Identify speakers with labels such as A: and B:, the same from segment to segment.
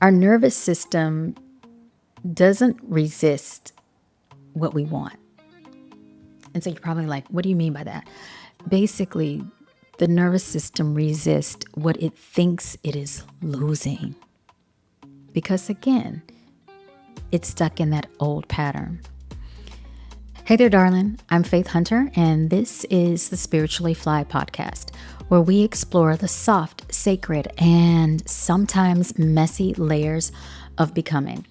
A: Our nervous system doesn't resist what we want. And so you're probably like, what do you mean by that? Basically, the nervous system resists what it thinks it is losing. Because again, it's stuck in that old pattern. Hey there, darling. I'm Faith Hunter, and this is the Spiritually Fly podcast, where we explore the soft, sacred, and sometimes messy layers of becoming.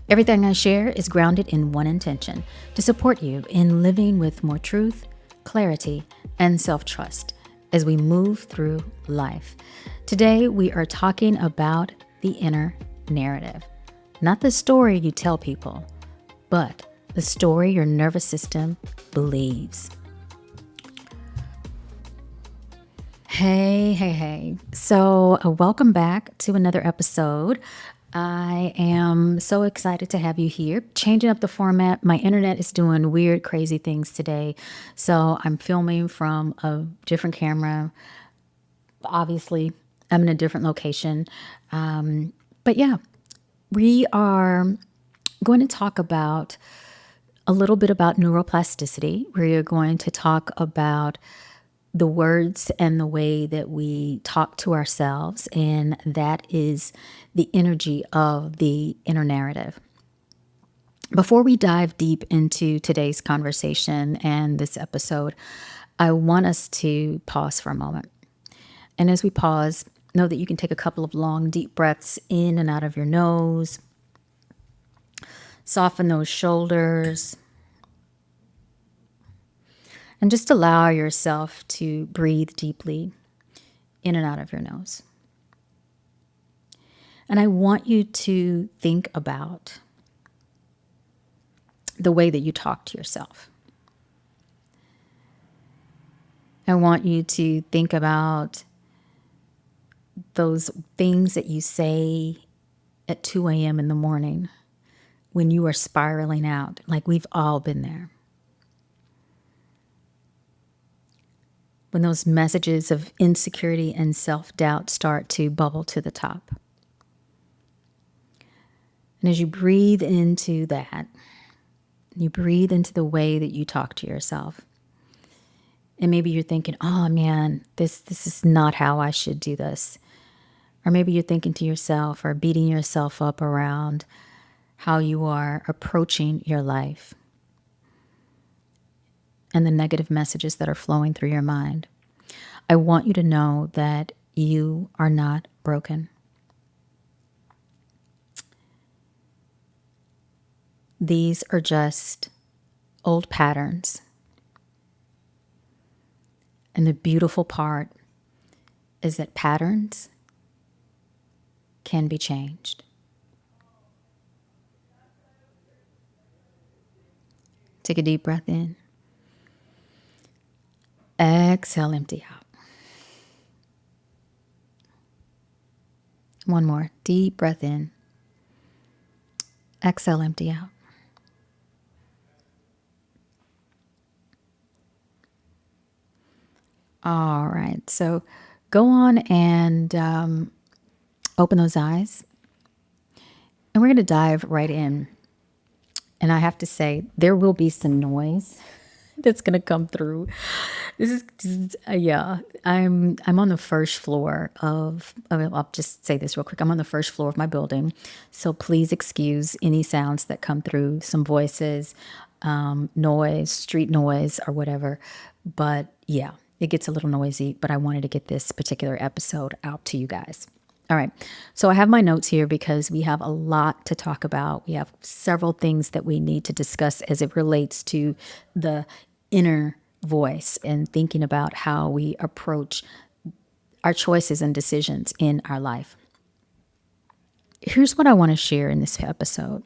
A: Everything I share is grounded in one intention: to support you in living with more truth, clarity, and self-trust as we move through life. Today, we are talking about the inner narrative. Not the story you tell people, but the story your nervous system believes. Hey. So welcome back to another episode. I am so excited to have you here. Changing up the format. My internet is doing weird, crazy things today. So I'm filming from a different camera. Obviously, I'm in a different location. But yeah, we are going to talk about a little bit about neuroplasticity. We're going to talk about the words and the way that we talk to ourselves, and that is the energy of the inner narrative. Before we dive deep into today's conversation and this episode, I want us to pause for a moment. And as we pause, know that you can take a couple of long, deep breaths in and out of your nose. Soften those shoulders. And just allow yourself to breathe deeply in and out of your nose. And I want you to think about the way that you talk to yourself. I want you to think about those things that you say at 2 a.m. in the morning when you are spiraling out, like we've all been there. When those messages of insecurity and self-doubt start to bubble to the top. And as you breathe into that, you breathe into the way that you talk to yourself. And maybe you're thinking, oh man, this is not how I should do this. Or maybe you're thinking to yourself or beating yourself up around how you are approaching your life and the negative messages that are flowing through your mind. I want you to know that you are not broken. These are just old patterns. And the beautiful part is that patterns can be changed. Take a deep breath in. Exhale, empty out. One more. Deep breath in. Exhale, empty out. All right. So go on and open those eyes. And we're going to dive right in. And I have to say, there will be some noise that's going to come through. I'm on the first floor I'll just say this real quick. I'm on the first floor of my building. So please excuse any sounds that come through, some voices, noise, street noise or whatever. But yeah, it gets a little noisy, but I wanted to get this particular episode out to you guys. All right. So I have my notes here because we have a lot to talk about. We have several things that we need to discuss as it relates to the inner voice and thinking about how we approach our choices and decisions in our life. Here's what I want to share in this episode.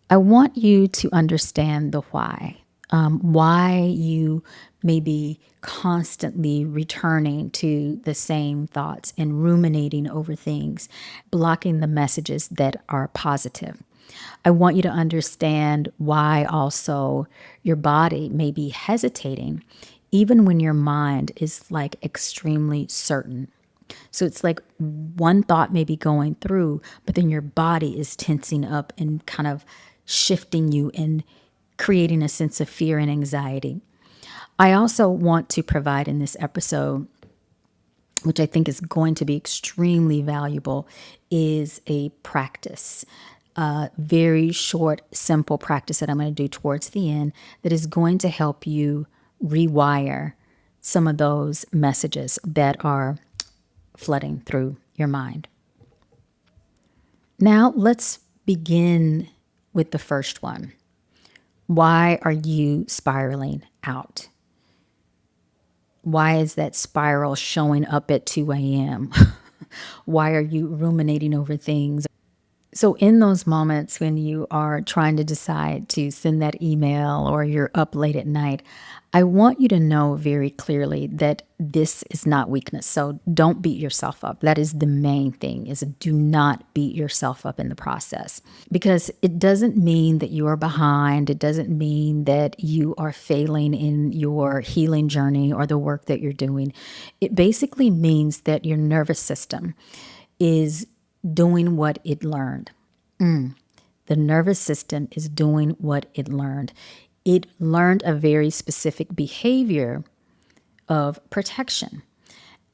A: I want you to understand the why you may be constantly returning to the same thoughts and ruminating over things, blocking the messages that are positive. I want you to understand why also your body may be hesitating, even when your mind is like extremely certain. So it's like one thought may be going through, but then your body is tensing up and kind of shifting you and creating a sense of fear and anxiety. I also want to provide in this episode, which I think is going to be extremely valuable, is a practice. A very short, simple practice that I'm going to do towards the end that is going to help you rewire some of those messages that are flooding through your mind. Now, let's begin with the first one. Why are you spiraling out? Why is that spiral showing up at 2 a.m.? Why are you ruminating over things? So, in those moments when you are trying to decide to send that email or you're up late at night, I want you to know very clearly that this is not weakness. So, don't beat yourself up. That is the main thing, is do not beat yourself up in the process, because it doesn't mean that you are behind. It doesn't mean that you are failing in your healing journey or the work that you're doing. It basically means that your nervous system is doing what it learned. The nervous system is doing what it learned. It learned a very specific behavior of protection.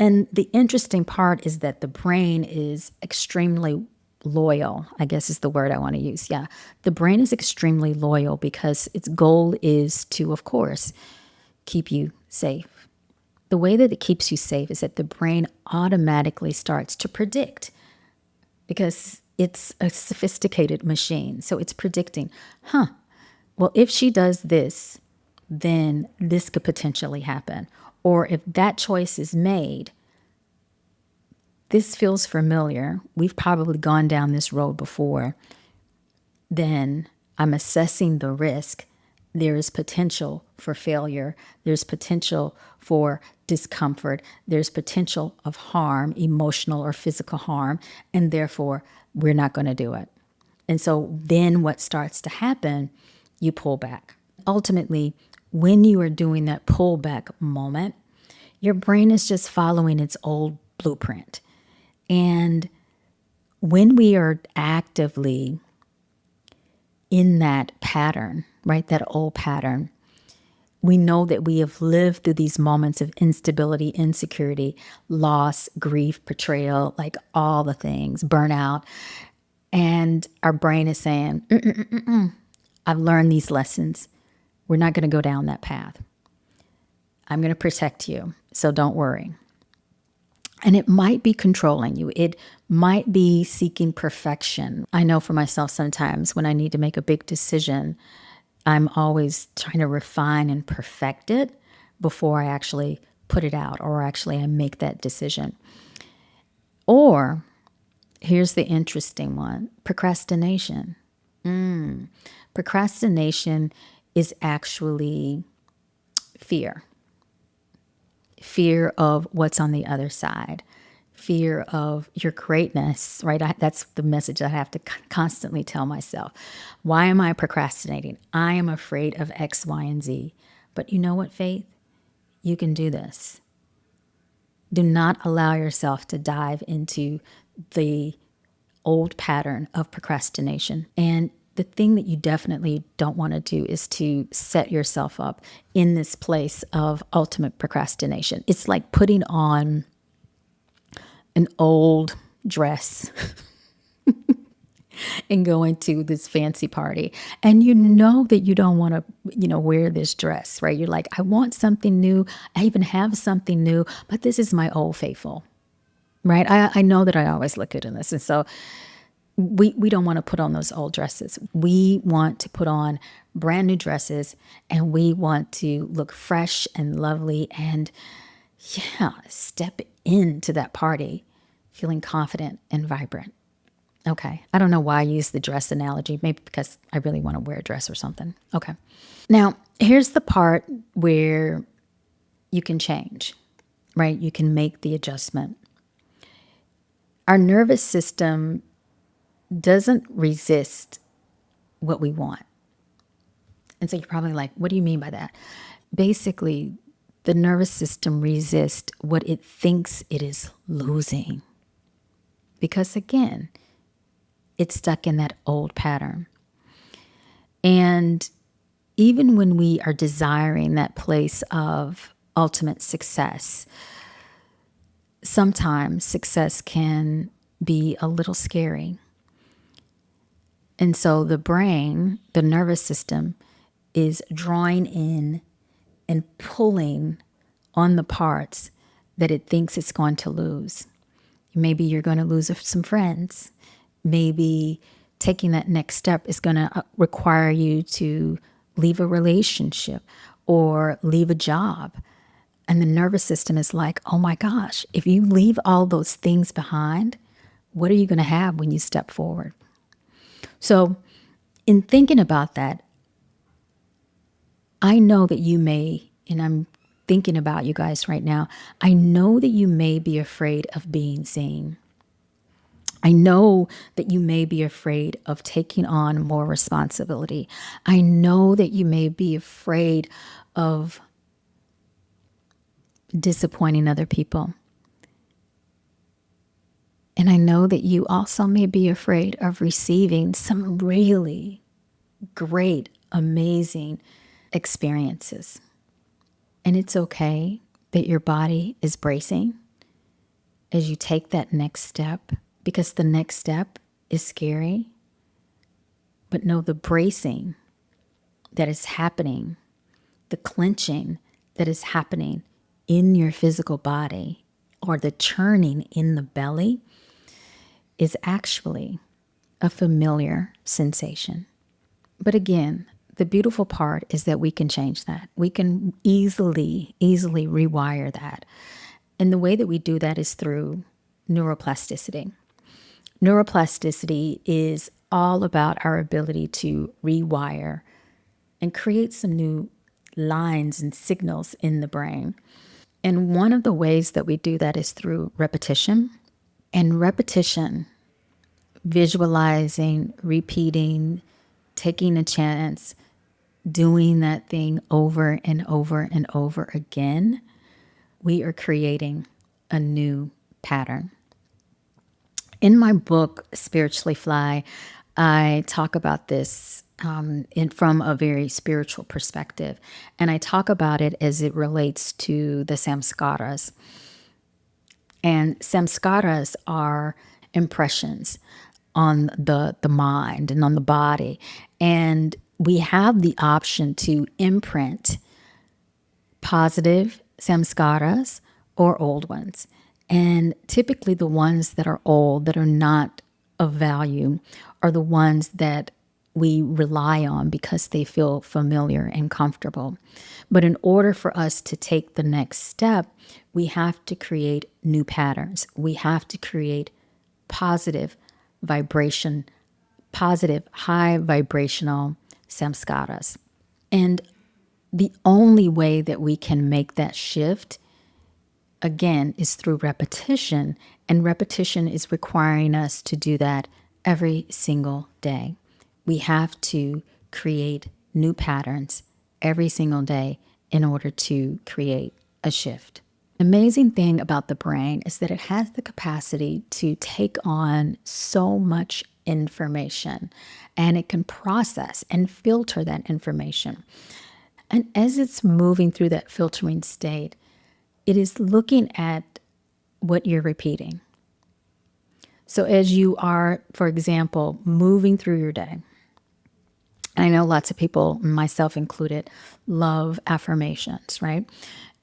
A: And the interesting part is that the brain is extremely loyal, I guess is the word I want to use. Yeah. The brain is extremely loyal because its goal is to, of course, keep you safe. The way that it keeps you safe is that the brain automatically starts to predict, because it's a sophisticated machine. So it's predicting, well, if she does this, then this could potentially happen. Or if that choice is made, this feels familiar. We've probably gone down this road before. Then I'm assessing the risk. There is potential for failure. There's potential for discomfort. There's potential of harm, emotional or physical harm, and therefore we're not going to do it. And so then what starts to happen, you pull back. Ultimately, when you are doing that pullback moment, your brain is just following its old blueprint. And when we are actively in that pattern, right, that old pattern, we know that we have lived through these moments of instability, insecurity, loss, grief, betrayal, like all the things, burnout. And our brain is saying, I've learned these lessons. We're not going to go down that path. I'm going to protect you, so don't worry. And it might be controlling you. It might be seeking perfection. I know for myself sometimes when I need to make a big decision, I'm always trying to refine and perfect it before I actually put it out or actually I make that decision. Or here's the interesting one, procrastination. Procrastination is actually fear. Fear of what's on the other side. Fear of your greatness, right? That's the message I have to constantly tell myself. Why am I procrastinating? I am afraid of X, Y, and Z. But you know what, Faith? You can do this. Do not allow yourself to dive into the old pattern of procrastination. And the thing that you definitely don't want to do is to set yourself up in this place of ultimate procrastination. It's like putting on an old dress and going to this fancy party. And you know that you don't want to, wear this dress, right? You're like, I want something new. I even have something new, but this is my old faithful, right? I know that I always look good in this. And so we don't want to put on those old dresses. We want to put on brand new dresses, and we want to look fresh and lovely and step into that party feeling confident and vibrant. Okay. I don't know why I use the dress analogy. Maybe because I really want to wear a dress or something. Okay. Now, here's the part where you can change, right? You can make the adjustment. Our nervous system doesn't resist what we want. And so you're probably like, what do you mean by that? Basically, the nervous system resists what it thinks it is losing. Because again, it's stuck in that old pattern. And even when we are desiring that place of ultimate success, sometimes success can be a little scary. And so the brain, the nervous system, is drawing in and pulling on the parts that it thinks it's going to lose. Maybe you're going to lose some friends. Maybe taking that next step is going to require you to leave a relationship or leave a job. And the nervous system is like, oh my gosh, if you leave all those things behind, what are you going to have when you step forward? So in thinking about that, I know that you may, and I'm thinking about you guys right now, I know that you may be afraid of being seen. I know that you may be afraid of taking on more responsibility. I know that you may be afraid of disappointing other people. And I know that you also may be afraid of receiving some really great, amazing experiences. And it's okay that your body is bracing as you take that next step, because the next step is scary. But know the bracing that is happening, the clenching that is happening in your physical body, or the churning in the belly, is actually a familiar sensation. But again, the beautiful part is that we can change that. We can easily rewire that. And the way that we do that is through neuroplasticity. Neuroplasticity is all about our ability to rewire and create some new lines and signals in the brain. And one of the ways that we do that is through repetition. And repetition, visualizing, repeating, taking a chance, doing that thing over and over and over again, we are creating a new pattern. In my book, Spiritually Fly, I talk about this from a very spiritual perspective. And I talk about it as it relates to the samskaras. And samskaras are impressions on the mind and on the body. And we have the option to imprint positive samskaras or old ones. And typically the ones that are old, that are not of value, are the ones that we rely on because they feel familiar and comfortable. But in order for us to take the next step, we have to create new patterns. We have to create positive vibration, positive high vibrational samskaras. And the only way that we can make that shift, again, is through repetition. And repetition is requiring us to do that every single day. We have to create new patterns every single day in order to create a shift. The amazing thing about the brain is that it has the capacity to take on so much information, and it can process and filter that information. And as it's moving through that filtering state, it is looking at what you're repeating. So as you are, for example, moving through your day, and I know lots of people, myself included, love affirmations, right?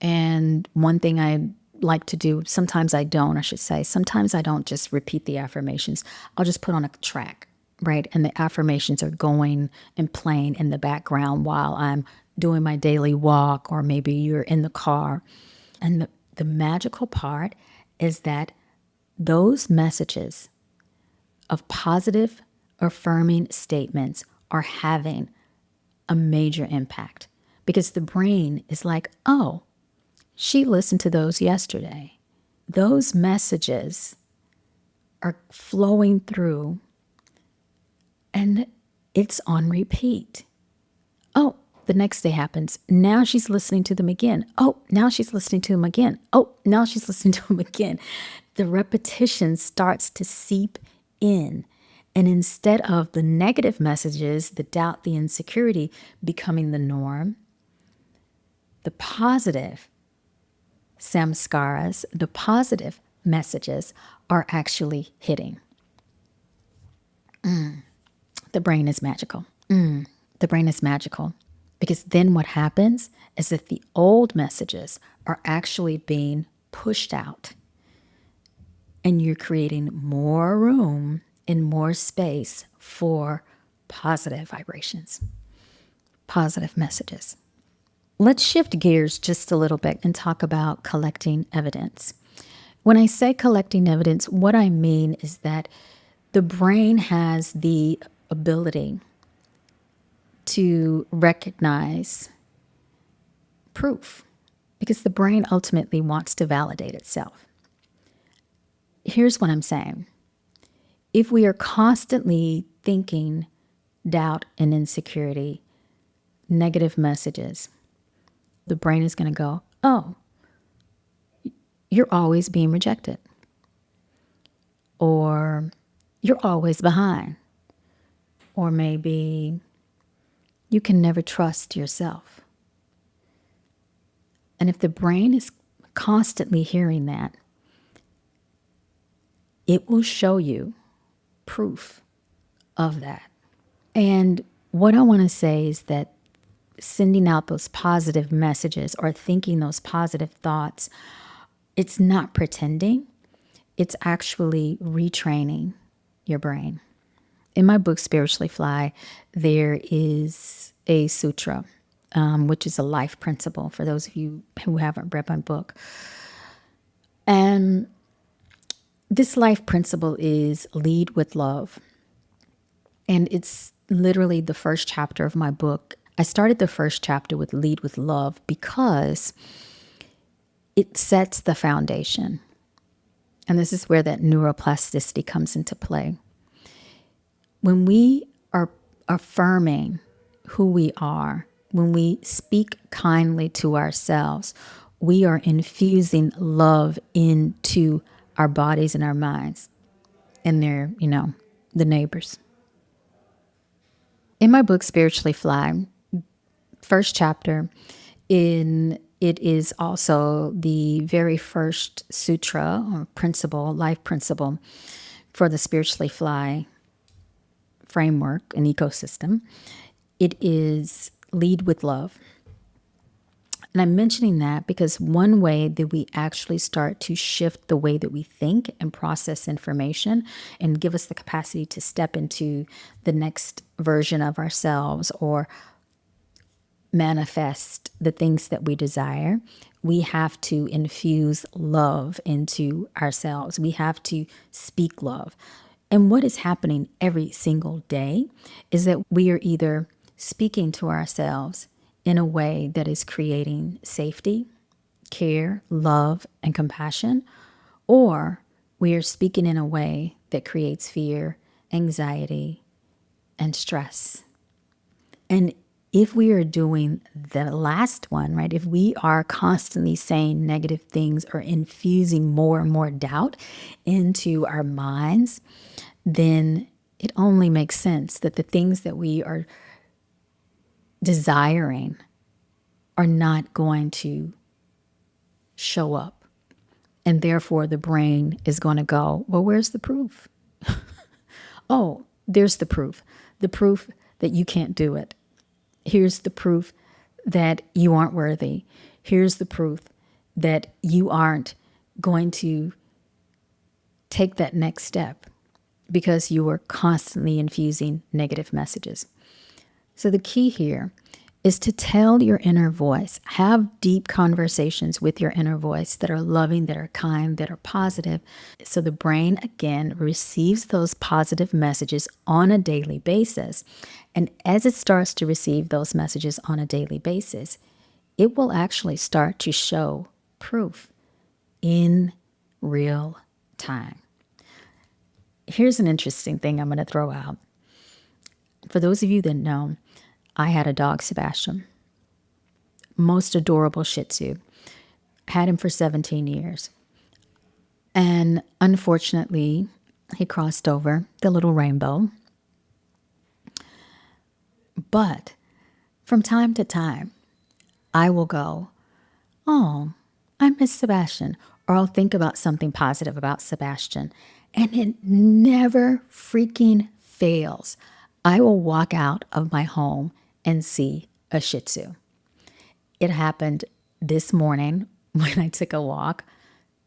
A: And one thing I like to do, sometimes I don't, I should say, sometimes I don't just repeat the affirmations. I'll just put on a track, right? And the affirmations are going and playing in the background while I'm doing my daily walk, or maybe you're in the car. And the magical part is that those messages of positive, affirming statements are having a major impact, because the brain is like, oh, she listened to those yesterday. Those messages are flowing through and it's on repeat. Oh, the next day happens. Now she's listening to them again. Oh, now she's listening to them again. Oh, now she's listening to them again. The repetition starts to seep in. And instead of the negative messages, the doubt, the insecurity becoming the norm, the positive samskaras, the positive messages are actually hitting. The brain is magical. The brain is magical. Because then what happens is that the old messages are actually being pushed out. And you're creating more room and more space for positive vibrations, positive messages. Let's shift gears just a little bit and talk about collecting evidence. When I say collecting evidence, what I mean is that the brain has the ability to recognize proof because the brain ultimately wants to validate itself. Here's what I'm saying. If we are constantly thinking doubt and insecurity, negative messages, the brain is going to go, oh, you're always being rejected. Or you're always behind. Or maybe you can never trust yourself. And if the brain is constantly hearing that, it will show you proof of that. And what I want to say is that sending out those positive messages or thinking those positive thoughts, it's not pretending, it's actually retraining your brain. In my book, Spiritually Fly, there is a sutra, which is a life principle for those of you who haven't read my book. And this life principle is lead with love. And it's literally the first chapter of my book. I started the first chapter with lead with love because it sets the foundation. And this is where that neuroplasticity comes into play. When we are affirming who we are, when we speak kindly to ourselves, we are infusing love into our bodies and our minds and their, the neighbors. In my book, Spiritually Fly, first chapter, it is also the very first sutra or principle, life principle for the Spiritually Fly framework and ecosystem. It is lead with love. And I'm mentioning that because one way that we actually start to shift the way that we think and process information and give us the capacity to step into the next version of ourselves or manifest the things that we desire, we have to infuse love into ourselves. We have to speak love. And what is happening every single day is that we are either speaking to ourselves in a way that is creating safety, care, love, and compassion, or we are speaking in a way that creates fear, anxiety, and stress. And if we are doing the last one, right, if we are constantly saying negative things or infusing more and more doubt into our minds, then it only makes sense that the things that we are desiring are not going to show up. And therefore, the brain is going to go, well, where's the proof? Oh, there's the proof. The proof that you can't do it. Here's the proof that you aren't worthy. Here's the proof that you aren't going to take that next step because you are constantly infusing negative messages. So the key here is to tell your inner voice, have deep conversations with your inner voice that are loving, that are kind, that are positive. So the brain, again, receives those positive messages on a daily basis. And as it starts to receive those messages on a daily basis, it will actually start to show proof in real time. Here's an interesting thing I'm going to throw out. For those of you that know, I had a dog, Sebastian. most adorable Shih Tzu. Had him for 17 years. And unfortunately, he crossed over the little rainbow. But from time to time, I will go, oh, I miss Sebastian. Or I'll think about something positive about Sebastian. And it never freaking fails. I will walk out of my home and see a Shih Tzu. It happened this morning when I took a walk.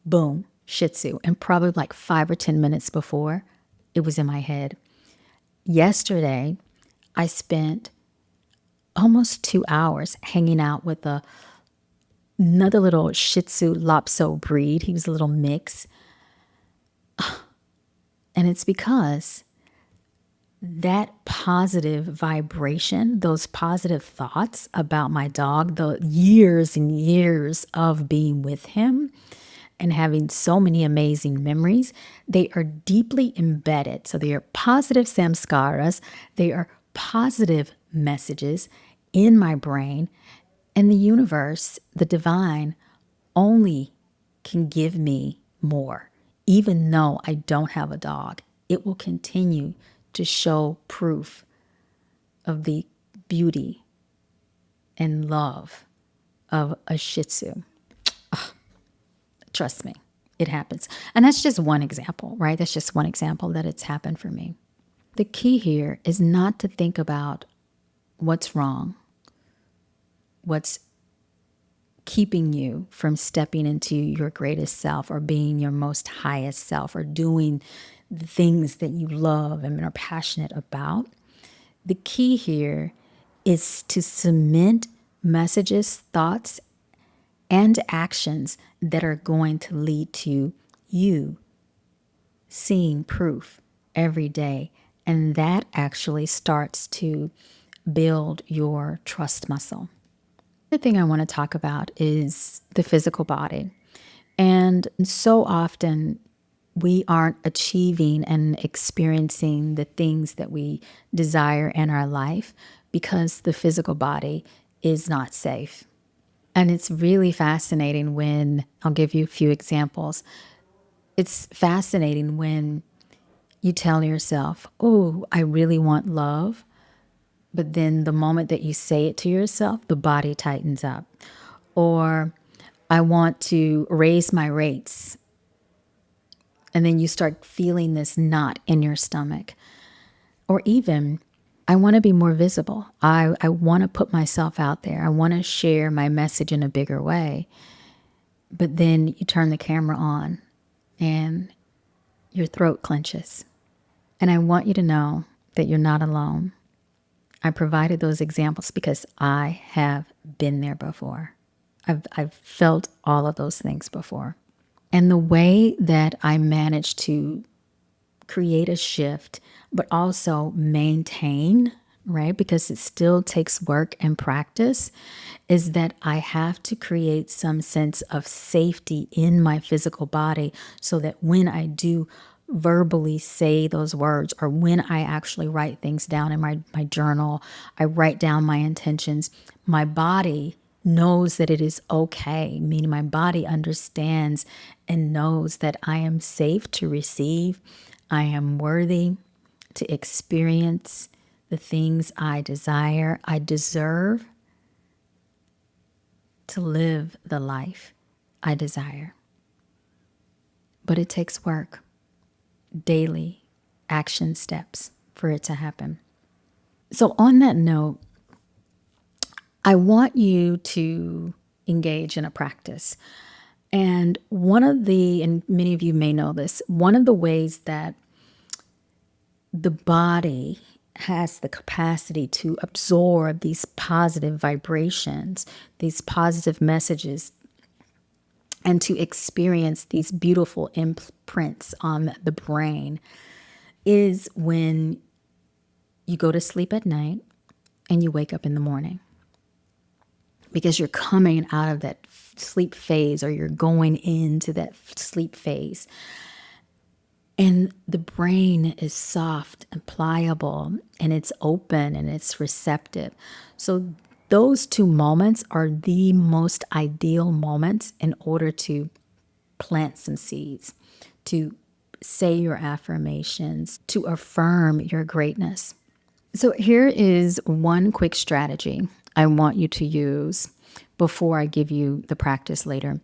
A: Boom, Shih Tzu. And probably like 5 or 10 minutes before, it was in my head. Yesterday, I spent almost 2 hours hanging out with another little Shih Tzu Lhasa breed. He was a little mix. And it's because that positive vibration, those positive thoughts about my dog, the years and years of being with him and having so many amazing memories, they are deeply embedded. So they are positive samskaras, they are positive messages in my brain. And the universe, the divine, only can give me more. Even though I don't have a dog, it will continue to show proof of the beauty and love of a Shih Tzu. Trust me, it happens. And that's just one example, right? That's just one example that it's happened for me. The key here is not to think about what's wrong, what's keeping you from stepping into your greatest self or being your most highest self or doing the things that you love and are passionate about. The key here is to cement messages, thoughts, and actions that are going to lead to you seeing proof every day. And that actually starts to build your trust muscle. The thing I want to talk about is the physical body. And so often we aren't achieving and experiencing the things that we desire in our life because the physical body is not safe. And it's really fascinating when, I'll give you a few examples. It's fascinating when you tell yourself, oh, I really want love. But then the moment that you say it to yourself, the body tightens up. Or I want to raise my rates. And then you start feeling this knot in your stomach. Or even, I want to be more visible. I want to put myself out there. I want to share my message in a bigger way. But then you turn the camera on and your throat clenches. And I want you to know that you're not alone. I provided those examples because I have been there before. I've felt all of those things before. And the way that I managed to create a shift, but also maintain, right? Because it still takes work and practice, is that I have to create some sense of safety in my physical body so that when I do verbally say those words or when I actually write things down in my journal, I write down my intentions, my body knows that it is okay, meaning my body understands and knows that I am safe to receive, I am worthy to experience the things I desire. I deserve to live the life I desire. But it takes work, daily action steps for it to happen. So on that note, I want you to engage in a practice. And and many of you may know this, one of the ways that the body has the capacity to absorb these positive vibrations, these positive messages, and to experience these beautiful imprints on the brain is when you go to sleep at night and you wake up in the morning. Because you're coming out of that sleep phase or you're going into that sleep phase. And the brain is soft and pliable and it's open and it's receptive. So those two moments are the most ideal moments in order to plant some seeds, to say your affirmations, to affirm your greatness. So, here is one quick strategy I want you to use before I give you the practice later.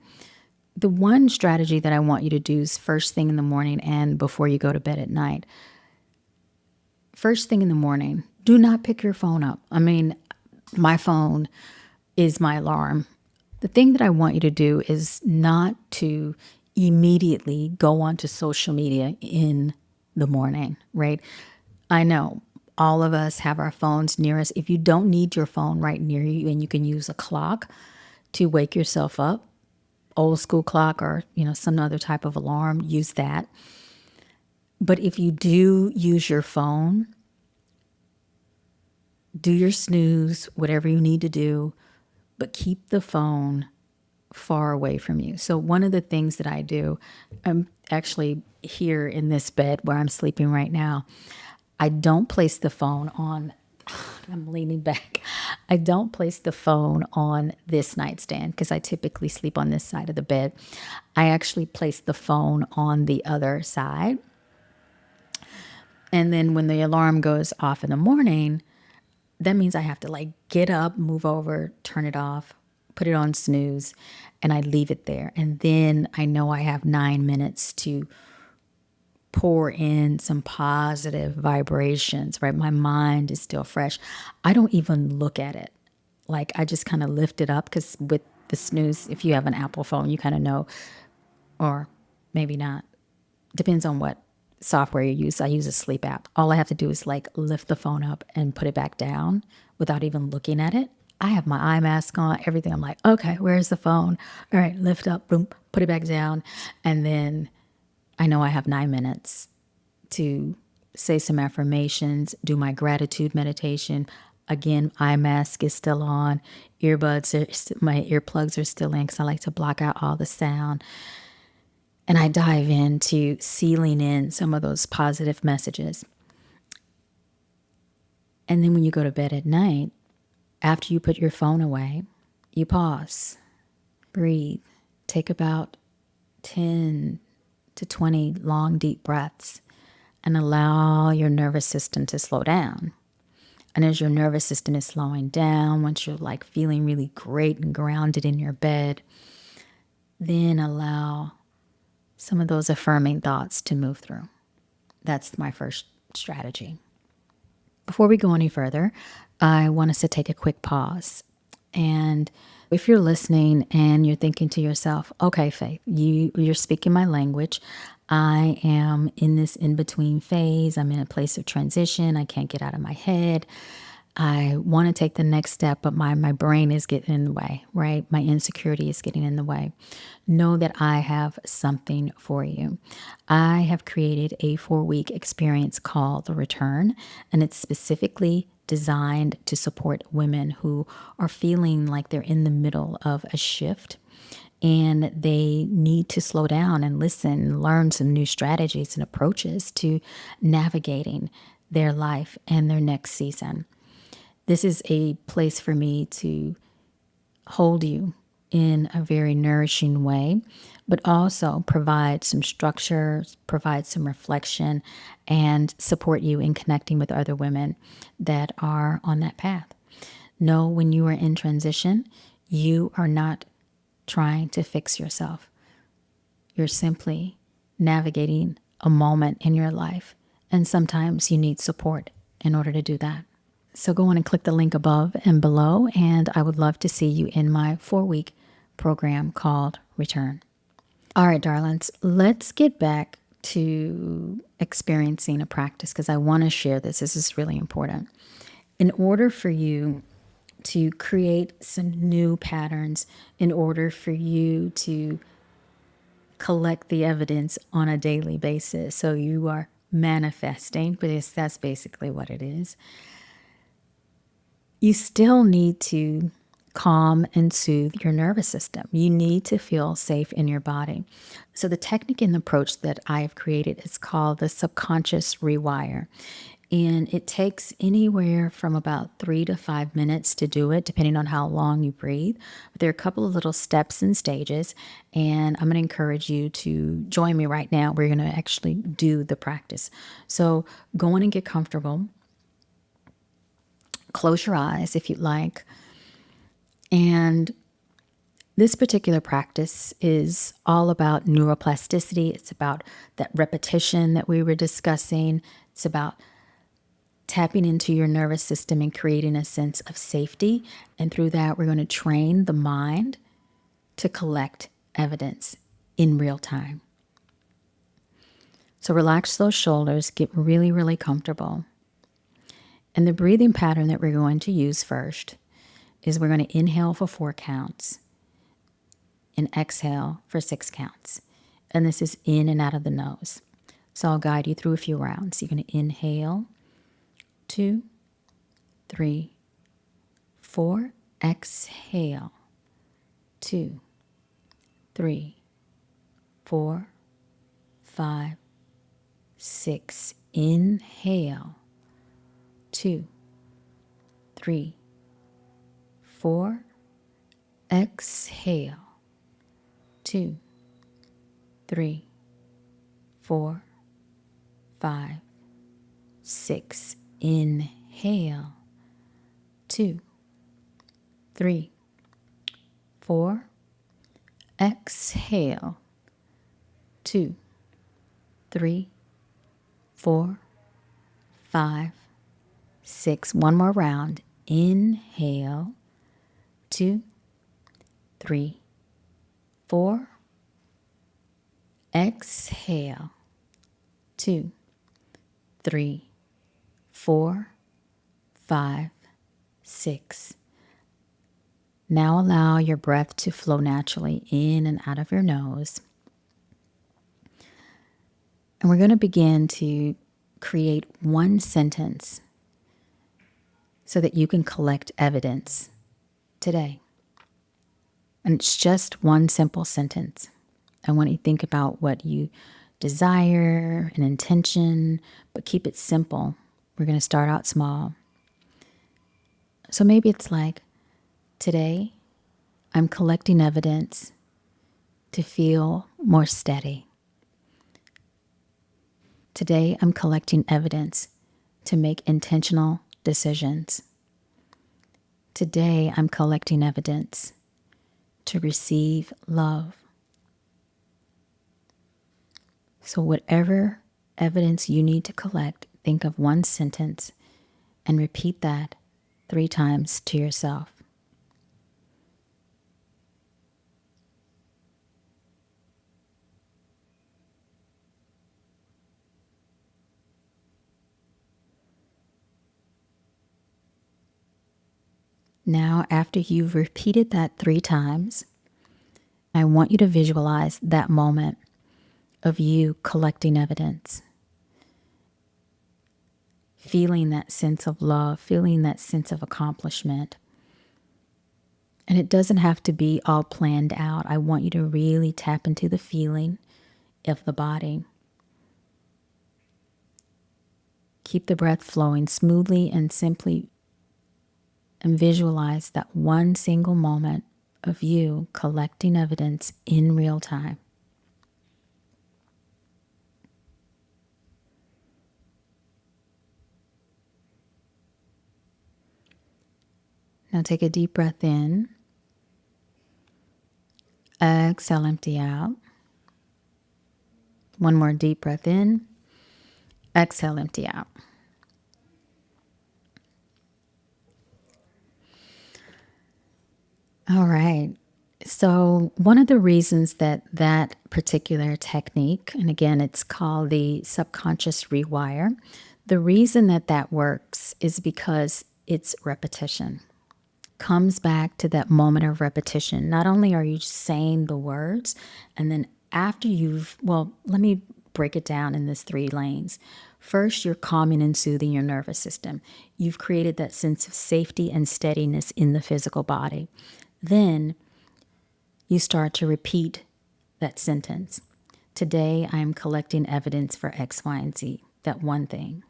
A: The one strategy that I want you to do is first thing in the morning and before you go to bed at night. First thing in the morning, do not pick your phone up. I mean, my phone is my alarm. The thing that I want you to do is not to immediately go onto social media in the morning, right? I know all of us have our phones near us. If you don't need your phone right near you and you can use a clock to wake yourself up, old school clock or, some other type of alarm, use that. But if you do use your phone, do your snooze, whatever you need to do, but keep the phone far away from you. So one of the things that I do, I'm actually here in this bed where I'm sleeping right now. I don't place the phone on, I'm leaning back. I don't place the phone on this nightstand because I typically sleep on this side of the bed. I actually place the phone on the other side. And then when the alarm goes off in the morning, that means I have to get up, move over, turn it off, put it on snooze, and I leave it there. And then I know I have 9 minutes to pour in some positive vibrations, right? My mind is still fresh. I don't even look at it. I just kind of lift it up because with the snooze, if you have an Apple phone, you kind of know, or maybe not. Depends on what software you use. I use a sleep app. All I have to do is lift the phone up and put it back down without even looking at it. I have my eye mask on, everything. I'm like, okay, where's the phone? All right, lift up, boom, put it back down. And then I know I have 9 minutes to say some affirmations, do my gratitude meditation. Again, eye mask is still on. My earplugs are still in because I like to block out all the sound. And I dive into sealing in some of those positive messages. And then when you go to bed at night, after you put your phone away, you pause, breathe, take about 10 to 20 long, deep breaths and allow your nervous system to slow down. And as your nervous system is slowing down, once you're feeling really great and grounded in your bed, then allow some of those affirming thoughts to move through. That's my first strategy. Before we go any further, I want us to take a quick pause. And if you're listening and you're thinking to yourself, okay, Faith, you're speaking my language. I am in this in-between phase. I'm in a place of transition. I can't get out of my head. I want to take the next step, but my brain is getting in the way, right? My insecurity is getting in the way. Know that I have something for you. I have created a 4-week experience called The Return, and it's specifically designed to support women who are feeling like they're in the middle of a shift and they need to slow down and listen and learn some new strategies and approaches to navigating their life and their next season. This is a place for me to hold you in a very nourishing way, but also provide some structure, provide some reflection, and support you in connecting with other women that are on that path. Know when you are in transition, you are not trying to fix yourself. You're simply navigating a moment in your life, and sometimes you need support in order to do that. So go on and click the link above and below, and I would love to see you in my 4-week program called Return. All right, darlings, let's get back to experiencing a practice because I want to share this. This is really important. In order for you to create some new patterns, in order for you to collect the evidence on a daily basis, so you are manifesting, because that's basically what it is, you still need to calm and soothe your nervous system. You need to feel safe in your body. So the technique and approach that I have created is called the subconscious rewire. And it takes anywhere from about 3 to 5 minutes to do it, depending on how long you breathe. But there are a couple of little steps and stages, and I'm going to encourage you to join me right now. We're going to actually do the practice. So go in and get comfortable. Close your eyes if you'd like. And this particular practice is all about neuroplasticity. It's about that repetition that we were discussing. It's about tapping into your nervous system and creating a sense of safety. And through that, we're going to train the mind to collect evidence in real time. So relax those shoulders, get really, really comfortable. And the breathing pattern that we're going to use first is we're going to inhale for 4 counts and exhale for 6 counts. And this is in and out of the nose. So I'll guide you through a few rounds. You're going to inhale, 2, 3, 4. Exhale, 2, 3, 4, 5, 6. Inhale, 2, 3, 4. Exhale, 2, 3, 4, 5, 6. Inhale, 2, 3, 4. Exhale, 2, 3, 4, 5, 6. One more round. Inhale, 2, 3, 4. Exhale, 2, 3, 4, 5, 6. Now allow your breath to flow naturally in and out of your nose. And we're going to begin to create one sentence so that you can collect evidence today. And it's just one simple sentence. I want you to think about what you desire, an intention, but keep it simple. We're going to start out small. So maybe it's like, today I'm collecting evidence to feel more steady. Today I'm collecting evidence to make intentional decisions. Today I'm collecting evidence to receive love. So whatever evidence you need to collect, think of one sentence and repeat that 3 times to yourself. Now, after you've repeated that 3 times, I want you to visualize that moment of you collecting evidence, feeling that sense of love, feeling that sense of accomplishment. And it doesn't have to be all planned out. I want you to really tap into the feeling of the body. Keep the breath flowing smoothly and simply, and visualize that one single moment of you collecting evidence in real time. Now take a deep breath in. Exhale, empty out. One more deep breath in. Exhale, empty out. All right. So one of the reasons that particular technique, and again, it's called the subconscious rewire, the reason that works is because it's repetition. Comes back to that moment of repetition. Not only are you saying the words, and then after let me break it down in this 3 lanes. First, you're calming and soothing your nervous system. You've created that sense of safety and steadiness in the physical body. Then you start to repeat that sentence. Today, I'm collecting evidence for X, Y, and Z, that one thing.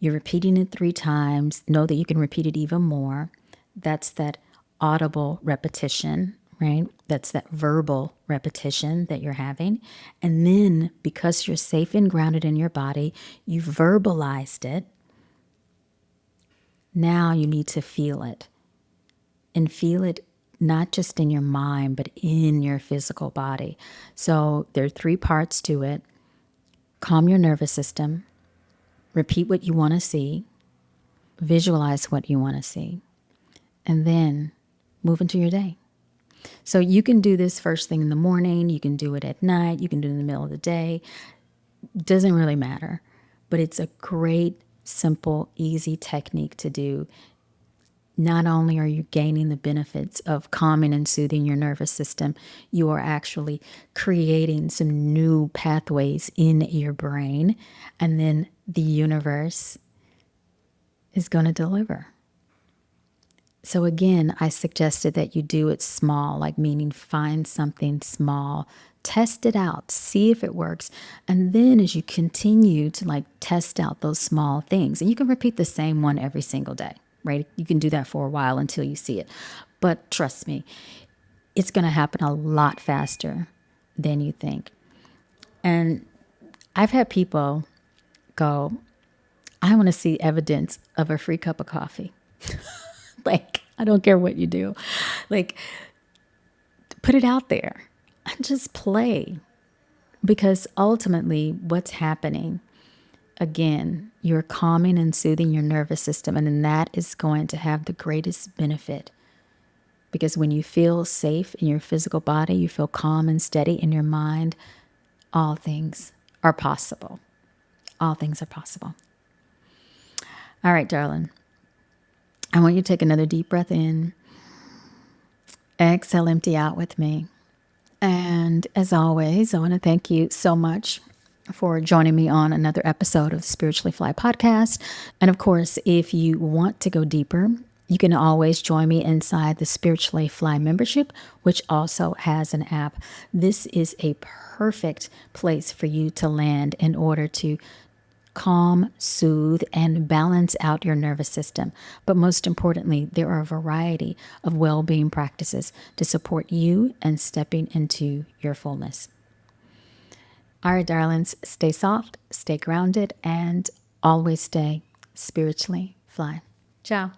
A: You're repeating it 3 times. Know that you can repeat it even more. That's that audible repetition, right? That's that verbal repetition that you're having. And then because you're safe and grounded in your body, you verbalized it. Now you need to feel it, and feel it not just in your mind, but in your physical body. So there are 3 parts to it. Calm your nervous system, repeat what you want to see, visualize what you want to see, and then move into your day. So you can do this first thing in the morning, you can do it at night, you can do it in the middle of the day. Doesn't really matter, but it's a great, simple, easy technique to do. Not only are you gaining the benefits of calming and soothing your nervous system, you are actually creating some new pathways in your brain, and then the universe is going to deliver. So again, I suggested that you do it small, like meaning find something small, test it out, see if it works. And then as you continue to like test out those small things, and you can repeat the same one every single day, right? You can do that for a while until you see it. But trust me, it's going to happen a lot faster than you think. And I've had people go, I want to see evidence of a free cup of coffee. Like, I don't care what you do. Like, put it out there and just play. Because ultimately, what's happening, again, you're calming and soothing your nervous system, and then that is going to have the greatest benefit. Because when you feel safe in your physical body, you feel calm and steady in your mind, all things are possible. All things are possible. All right, darling. I want you to take another deep breath in. Exhale, empty out with me. And as always, I want to thank you so much for joining me on another episode of Spiritually Fly Podcast. And of course, if you want to go deeper, you can always join me inside the Spiritually Fly membership, which also has an app. This is a perfect place for you to land in order to calm, soothe, and balance out your nervous system. But most importantly, there are a variety of well-being practices to support you and stepping into your fullness. All right, darlings, stay soft, stay grounded, and always stay spiritually fly. Ciao.